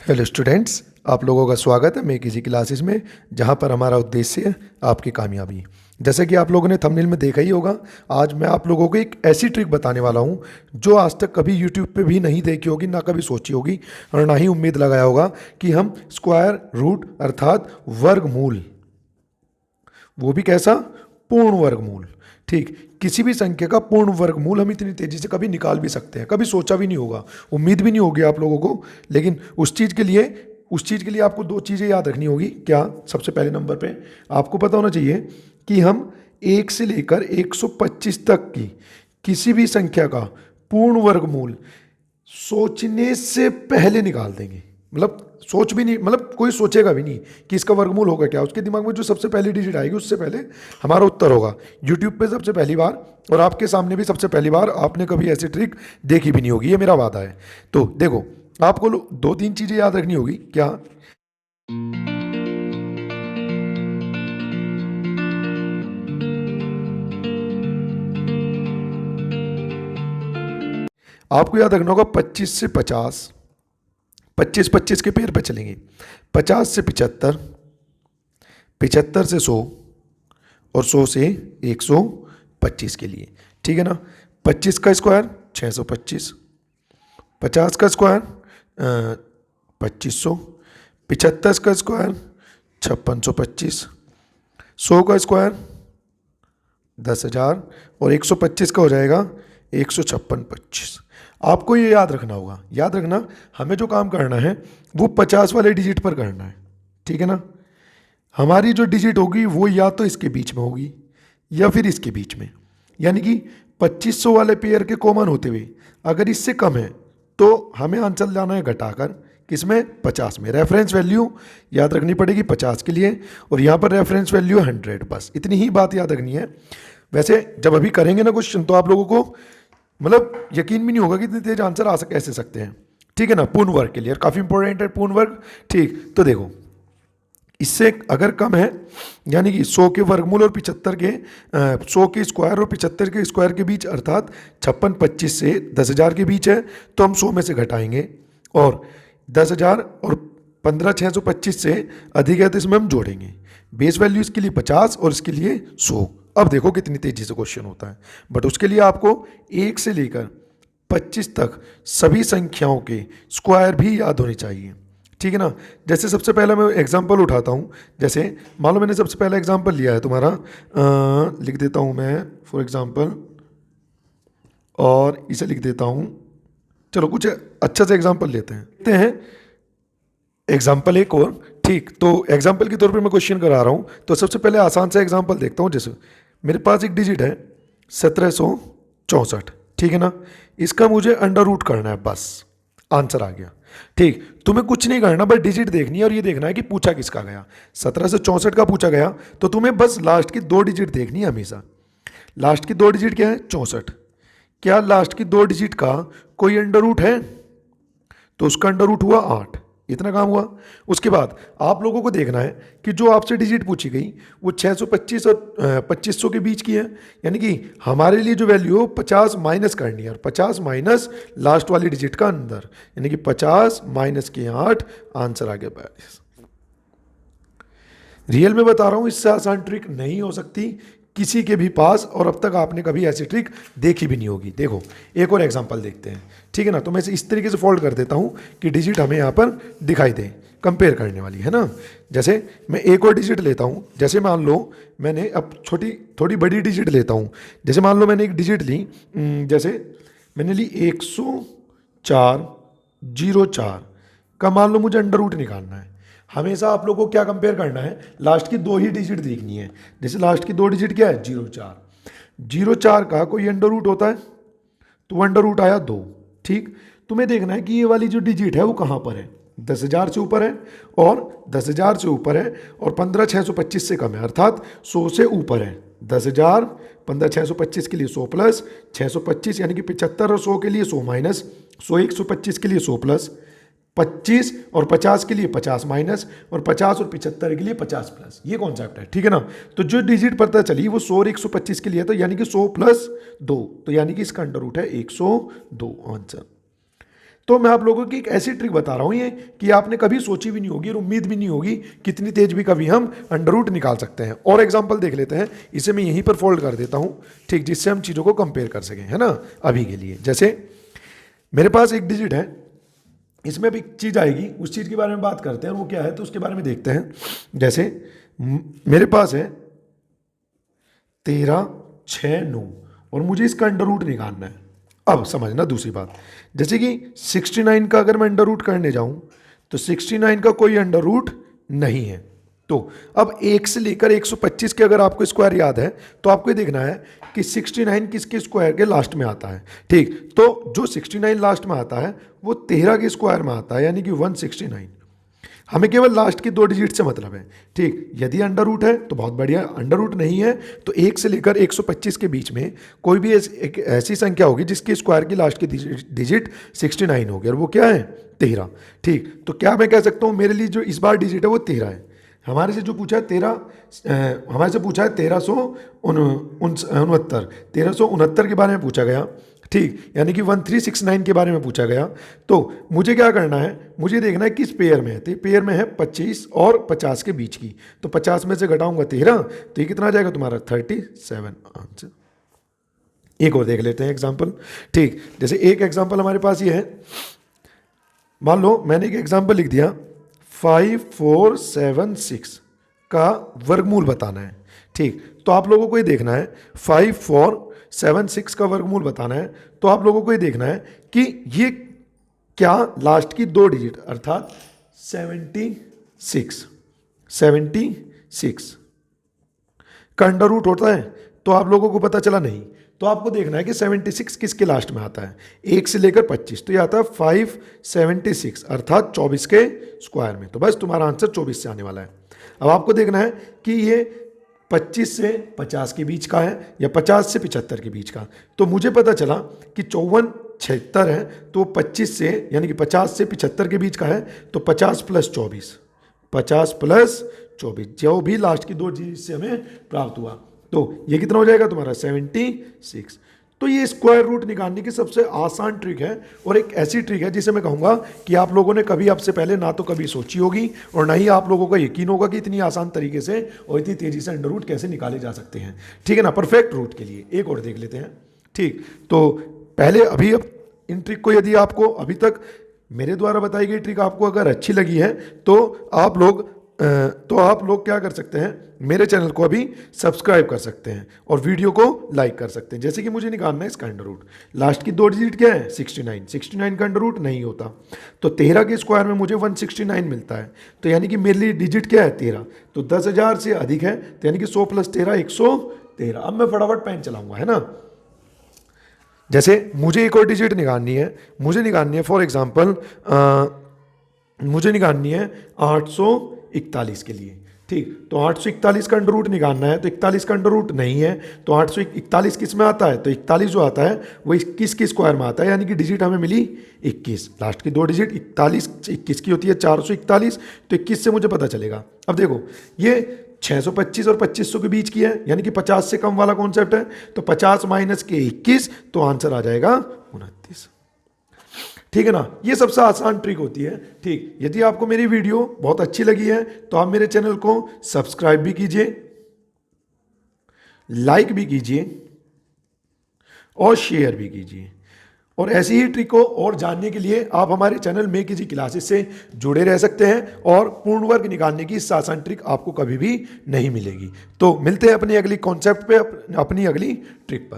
Hello students, आप लोगों का स्वागत है मेक इजी क्लासेस में, जहां पर हमारा उद्देश्य है आपकी कामयाबी। जैसे कि आप लोगों ने थंबनेल में देखा ही होगा, आज मैं आप लोगों को एक ऐसी ट्रिक बताने वाला हूं जो आज तक कभी यूट्यूब पे भी नहीं देखी होगी, ना कभी सोची होगी और ना ही उम्मीद लगाया होगा कि हम स्क्वायर रूट अर्थात वर्गमूल, वो भी कैसा, पूर्ण वर्गमूल। ठीक, किसी भी संख्या का पूर्ण वर्गमूल हम इतनी तेजी से कभी निकाल भी सकते हैं, कभी सोचा भी नहीं होगा, उम्मीद भी नहीं होगी आप लोगों को। लेकिन उस चीज़ के लिए आपको दो चीज़ें याद रखनी होगी। क्या? सबसे पहले नंबर पे आपको पता होना चाहिए कि हम 1 से लेकर 125 तक की किसी भी संख्या का पूर्ण वर्गमूल सोचने से पहले निकाल देंगे। मतलब सोच भी नहीं, मतलब कोई सोचेगा भी नहीं कि इसका वर्गमूल होगा क्या। उसके दिमाग में जो सबसे पहली डिजिट आएगी उससे पहले हमारा उत्तर होगा। यूट्यूब पे सबसे पहली बार और आपके सामने भी सबसे पहली बार आपने कभी ऐसी ट्रिक देखी भी नहीं होगी, ये मेरा वादा है। तो देखो, आपको दो तीन चीज़ें याद रखनी होगी। क्या? आपको याद रखना होगा 25 से 50, 25 के पेयर पे चलेंगे। 50 से 75, 75 से 100 और 100 से 125 के लिए। ठीक है ना? 25 का स्क्वायर 625, 50 का स्क्वायर 2500, 75 का स्क्वायर 5625, 100 का स्क्वायर 10,000 और 125 का हो जाएगा 156,25। आपको ये याद रखना होगा। याद रखना, हमें जो काम करना है वो 50 वाले डिजिट पर करना है। ठीक है ना? हमारी जो डिजिट होगी वो या तो इसके बीच में होगी या फिर इसके बीच में, यानी कि 2500 वाले पेयर के कॉमन होते हुए अगर इससे कम है तो हमें आंसर लाना है घटाकर, किसमें? 50 में। रेफरेंस वैल्यू याद रखनी पड़ेगी 50 के लिए और यहाँ पर रेफरेंस वैल्यू 100। बस इतनी ही बात याद रखनी है। वैसे जब अभी करेंगे ना क्वेश्चन तो आप लोगों को मतलब यकीन भी नहीं होगा कि इतनी तेज आंसर आ कैसे सकते हैं। ठीक है ना? पूर्ण वर्ग के लिए काफ़ी इंपॉर्टेंट है पूर्ण वर्ग। ठीक, तो देखो, इससे अगर कम है यानी कि 100 के वर्गमूल और 75 के 100 के स्क्वायर और 75 के स्क्वायर के बीच अर्थात 5625 से 10,000 के बीच है तो हम 100 में से घटाएंगे और 10,000 और 15,625 से अधिक है तो इसमें हम जोड़ेंगे। बेस वैल्यू इसके लिए 50 और इसके लिए 100। अब देखो कितनी तेजी से क्वेश्चन होता है। बट उसके लिए आपको 1 से लेकर 25 तक सभी संख्याओं के स्क्वायर भी याद होने चाहिए। ठीक है ना? जैसे सबसे पहला मैं एग्जांपल उठाता हूँ। जैसे मान लो मैंने सबसे पहला एग्जांपल लिया है तुम्हारा, लिख देता हूँ मैं फॉर एग्जांपल और इसे लिख देता हूँ। चलो कुछ अच्छा सा एग्जांपल लेते हैं एग्जांपल एक और। ठीक, तो एग्जांपल के तौर पे मैं क्वेश्चन करा रहा हूँ तो सबसे पहले आसान सा एग्जांपल देखता हूँ। जैसे मेरे पास एक डिजिट है 1764। ठीक है ना? इसका मुझे अंडर रूट करना है, बस आंसर आ गया। ठीक, तुम्हें कुछ नहीं करना, बस डिजिट देखनी है और ये देखना है कि पूछा किसका गया। 17 से 64 का पूछा गया तो तुम्हें बस लास्ट की दो डिजिट देखनी है हमेशा। लास्ट की दो डिजिट क्या है? 64। क्या लास्ट की दो डिजिट का कोई अंडर रूट है? तो उसका अंडर रूट हुआ 8। इतना काम हुआ। उसके बाद आप लोगों को देखना है कि जो आपसे डिजिट पूछी गई वो 625 और 2500 के बीच की है, यानी कि हमारे लिए जो वैल्यू हो 50 माइनस करनी है और 50 माइनस लास्ट वाली डिजिट का अंदर, यानी कि 50 माइनस के 8, आंसर आ गया 42। रियल में बता रहा हूं, इससे आसान ट्रिक नहीं हो सकती किसी के भी पास और अब तक आपने कभी ऐसी ट्रिक देखी भी नहीं होगी। देखो एक और एग्जांपल देखते हैं। ठीक है ना? तो मैं इसे इस तरीके से फोल्ड कर देता हूं कि डिजिट हमें यहाँ पर दिखाई दे, कंपेयर करने वाली है ना। जैसे मैं एक और डिजिट लेता हूं। जैसे मान लो मैंने अब थोड़ी बड़ी डिजिट लेता हूं। जैसे मान लो मैंने एक डिजिट ली, जैसे मैंने ली 10404 का मान लो मुझे अंडर रूट निकालना है। हमेशा आप लोगों को क्या कंपेयर करना है? लास्ट की दो ही डिजिट देखनी है। जैसे लास्ट की दो डिजिट क्या है? 04। 04 का कोई अंडर रूट होता है तो अंडर रूट आया 2। ठीक, तुम्हें देखना है कि ये वाली जो डिजिट है वो कहाँ पर है। 10,000 से ऊपर है और 10,000 से ऊपर है और 15,625 से कम है अर्थात 100 से ऊपर है। 10,000 15,625 के लिए 100 प्लस 625 यानी कि 75 और 100 के लिए 100 माइनस 100 125 के लिए 100 प्लस 25 और 50 के लिए 50 माइनस और 50 और 75 के लिए 50 प्लस। ये कॉन्सेप्ट है। ठीक है ना? तो जो डिजिट पता चली वो 100 और 125 के लिए, तो यानी कि 100 प्लस 2, तो यानी कि इसका अंडर रूट है 102 आंसर। तो मैं आप लोगों की एक ऐसी ट्रिक बता रहा हूँ ये कि आपने कभी सोची भी नहीं होगी और उम्मीद भी नहीं होगी कितनी तेज भी कभी हम अंडर रूट निकाल सकते हैं। और एग्जांपल देख लेते हैं, इसे मैं यहीं पर फोल्ड कर देता हूँ, ठीक, जिससे हम चीज़ों को कंपेयर कर सकें, है ना। अभी के लिए जैसे मेरे पास एक डिजिट है, इसमें भी चीज़ आएगी, उस चीज़ के बारे में बात करते हैं, वो क्या है तो उसके बारे में देखते हैं। जैसे मेरे पास है 13, 6, 9 और मुझे इसका अंडर रूट निकालना है। अब समझना दूसरी बात, जैसे कि 69 का अगर मैं अंडर रूट करने जाऊं तो 69 का कोई अंडर रूट नहीं है। तो अब 1 से लेकर 125 के अगर आपको स्क्वायर याद है तो आपको ये देखना है कि 69 किसके स्क्वायर के लास्ट में आता है, ठीक। तो जो 69 लास्ट में आता है वो 13 के स्क्वायर में आता है, यानी कि 169। हमें केवल लास्ट की 2 डिजिट से मतलब है, ठीक। यदि अंडर रूट है तो बहुत बढ़िया, अंडर रूट नहीं है तो 1 से लेकर 125 के बीच में कोई भी एक ऐसी संख्या होगी जिसकी स्क्वायर की लास्ट की डिजिट 69 होगी और वो क्या है 13, ठीक। तो क्या मैं कह सकता हूँ मेरे लिए जो इस बार डिजिट है वो 13 है। हमारे से जो पूछा है 1369 के बारे में पूछा गया, ठीक, यानी कि 1369 के बारे में पूछा गया। तो मुझे क्या करना है, मुझे देखना है किस पेयर में है। तो पेयर में है 25 और 50 के बीच की, तो 50 में से घटाऊंगा 13 तो ये कितना आ जाएगा तुम्हारा 37 आंसर। एक और देख लेते हैं एग्जाम्पल, ठीक। जैसे एक एग्जाम्पल हमारे पास ये है, मान लो मैंने एक एग्जाम्पल लिख दिया 5476 का वर्गमूल बताना है, ठीक। तो आप लोगों को ये देखना है 5476 का वर्गमूल बताना है, तो आप लोगों को ये देखना है कि ये क्या लास्ट की 2 डिजिट अर्थात 76 का अंडर रूट होता है। तो आप लोगों को पता चला नहीं, तो आपको देखना है कि 76 किसके लास्ट में आता है, 1 से लेकर 25, तो ये आता है 576 अर्थात 24 के स्क्वायर में। तो बस तुम्हारा आंसर 24 से आने वाला है। अब आपको देखना है कि ये 25 से 50 के बीच का है या 50 से 75 के बीच का। तो मुझे पता चला कि 54 76 है, तो 25 से यानी कि 50 से 75 के बीच का है, तो 50 + 24, 50 + 24 जो भी लास्ट की 2 डिजिट से हमें प्राप्त हुआ, तो ये कितना हो जाएगा तुम्हारा 76। तो ये स्क्वायर रूट निकालने की सबसे आसान ट्रिक है और एक ऐसी ट्रिक है जिसे मैं कहूँगा कि आप लोगों ने कभी आपसे पहले ना तो कभी सोची होगी और ना ही आप लोगों का यकीन होगा कि इतनी आसान तरीके से और इतनी तेज़ी से अंडर रूट कैसे निकाले जा सकते हैं, ठीक है ना। परफेक्ट रूट के लिए एक और देख लेते हैं, ठीक। तो पहले अभी अब इन ट्रिक को यदि आपको अभी तक मेरे द्वारा बताई गई ट्रिक आपको अगर अच्छी लगी है तो आप लोग क्या कर सकते हैं, मेरे चैनल को अभी सब्सक्राइब कर सकते हैं और वीडियो को लाइक कर सकते हैं। जैसे कि मुझे निकालना है इसका अंडर रूट, लास्ट की 2 डिजिट क्या है 69 का अंडर रूट नहीं होता, तो 13 के स्क्वायर में मुझे 169 मिलता है, तो यानी कि मेरे लिए डिजिट क्या है 13, तो 10,000 से अधिक है, तो यानी कि 100 + 13 113। अब मैं फटाफट पेन चलाऊंगा, है ना। जैसे मुझे एक और डिजिट निकालनी है, मुझे निकालनी है फॉर एग्जाम्पल मुझे निकालनी है 841 के लिए, ठीक। तो 841 का अंडर रूट निकालना है, तो 41 का अंडर रूट नहीं है, तो 841 किस में आता है, तो 41 जो आता है वो 21 के स्क्वायर में आता है, यानी कि डिजिट हमें मिली 21। लास्ट की 2 डिजिट 21 की होती है 441, तो 21 से मुझे पता चलेगा। अब देखो ये 625 और 2500 के बीच की है, यानी कि 50 से कम वाला कॉन्सेप्ट है, तो 50 - के 21, तो आंसर आ जाएगा 29, ठीक है ना। ये सबसे आसान ट्रिक होती है, ठीक। यदि आपको मेरी वीडियो बहुत अच्छी लगी है तो आप मेरे चैनल को सब्सक्राइब भी कीजिए, लाइक भी कीजिए और शेयर भी कीजिए। और ऐसी ही ट्रिक को और जानने के लिए आप हमारे चैनल मेक इजी क्लासेस से जुड़े रह सकते हैं और पूर्ण वर्ग निकालने की इस आसान ट्रिक आपको कभी भी नहीं मिलेगी। तो मिलते हैं अपनी अगली कॉन्सेप्ट पे, अपनी अगली ट्रिक पर।